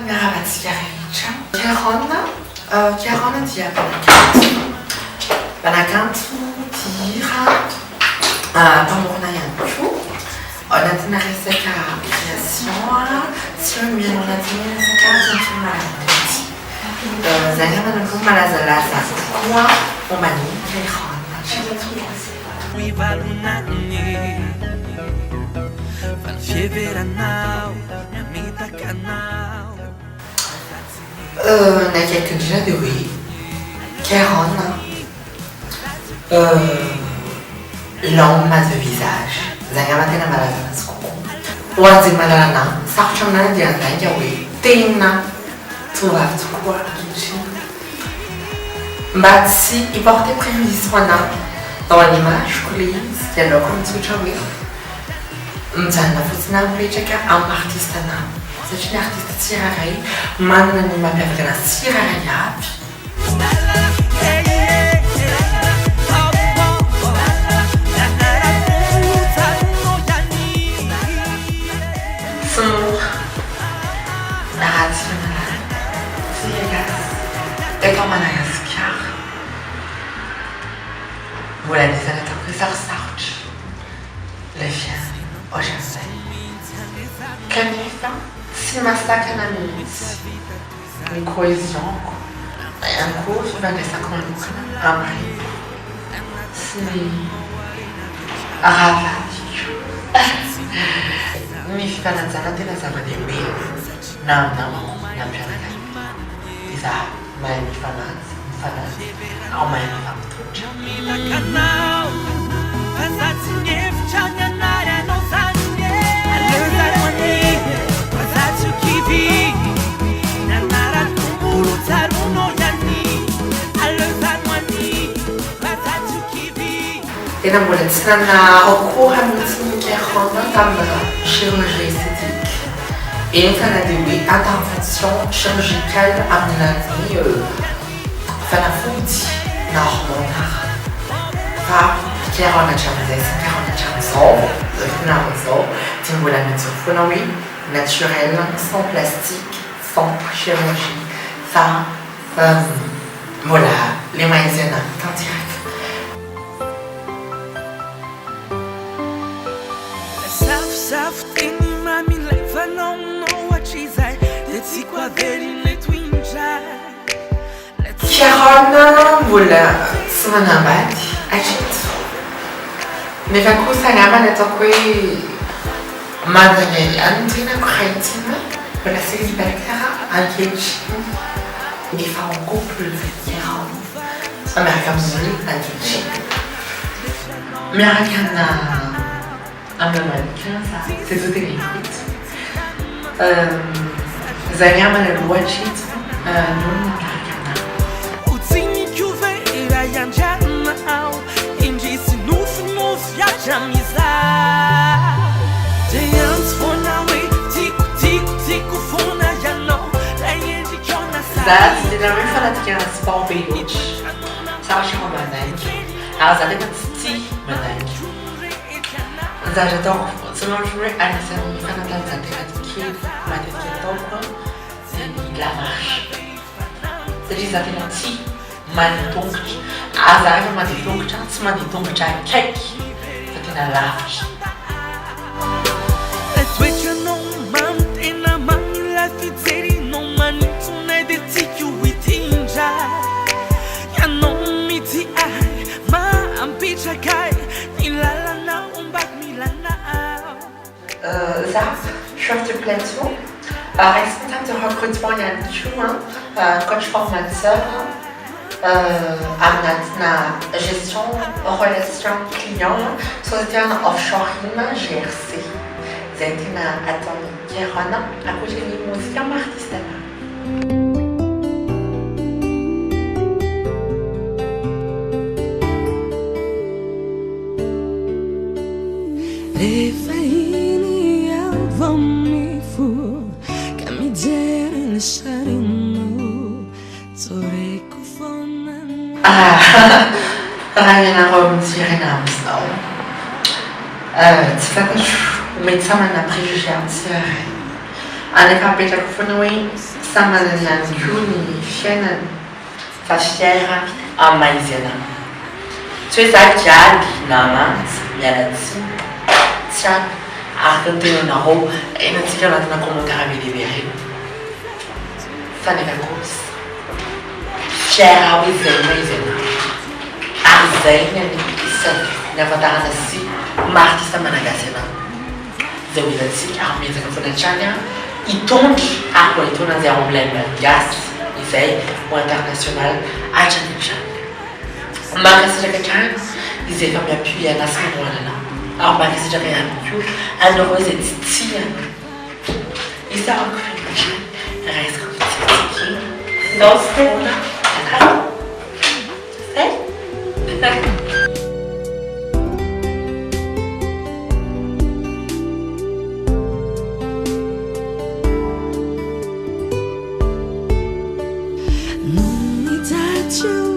Miała cigarecia. Kierona dia Panakantu tira pamorna yanchu. Onatina reseka criação. Se eu me onatina reseka jantima. Zanga manukuma malazalasa. Kwa omani kierona. Wivalunani. Van fieveranau. Namita canal. Naquele dia de hoje, Kérona, l'homme de visage, Zangamatina Malazana Skoko, Wazi Malana, Sarchana Diana Yawi, Tina, Tuva Tukua, Batsi, il portait prévisoina dans l'image coulisse, qui est le comme Tuchawi. Mzana Futina Pechaka, un artistana. C'est une artiste tirarei, manani ma perdre tiraraia. Sumur, narrativa Siegas, Ekomanayaskiar. Voilà les anateurs que ça ressorte. Les fiens, au chassé. Canifin. Se massacra na mente, em coesão, em curso vai nessa coluna, amém. Se arravadio, me fica na zona de na zona de meio, não, na piada, isa, mas me fala, ao mais me fala Et la moulette, c'est un recours à l'outil qui est rendu comme chirurgie esthétique. Et une intervention chirurgicale à l'année, enfin la foudie, normale. Qui est rendu à Chamzé, c'est rendu à Chamzé, le Narozo, tu me la méthode naturelle, sans plastique, sans chirurgie, sans voilà, les maïzena, en direct. Kérona, voilà, c'est mon abat, agite. Mais va coup, ça n'a pas été madame Antina Kretina, voilà, c'est célibataire, engagée. Il fait un couple Kérona. American Muslim, engagée. American, c'est tout écrit. Zanyama le Wachit, non, c'est la même fois que un sport beach. Ça va chez mon manège. Alors, ça dépend de petit manège. J'adore. C'est mon joueur à la scène. Il fait un peu de qui m'a dit que la marche. C'est-à-dire que c'est un petit manège. Alors, ça m'a dit que c'est un cake. C'est une large. Zaf, chef de plateau, responsable de recrutement Yann Chouin, coach formateur, Amnatna gestion, relation client, société offshore GRC. Zaitina Atoni Kérona, à côté de musique artiste. Ryan Robinson Amsterdam. Tu fais que je médecin m'a préjugé un petit Anapetraka foana hoe samanana ihany koa ny fiainana fa fiaira amin'ny izy anao. Tsy hoe za gialy na mantsy miala tsiny tsy aby araka ny tenanareo enantsika anatina commentaire be lehibe reny fa nefa kosa fiaira hoe zay na izy anao ary zay ny isany ny afantarana sy maartista malagasy anao zay ho ilantsika ary miezaka foana hatrany hitondry ary koa hitondra an'izay emblème malagasy izay ho international hatrany hatrany. Mankasitraka hatrany izay efa miappui anasy manoloana ary mankasitraka ihany koa anareo izay tsy tiana isarako hatrany resaka fitsitsika ndao sy tena No need that you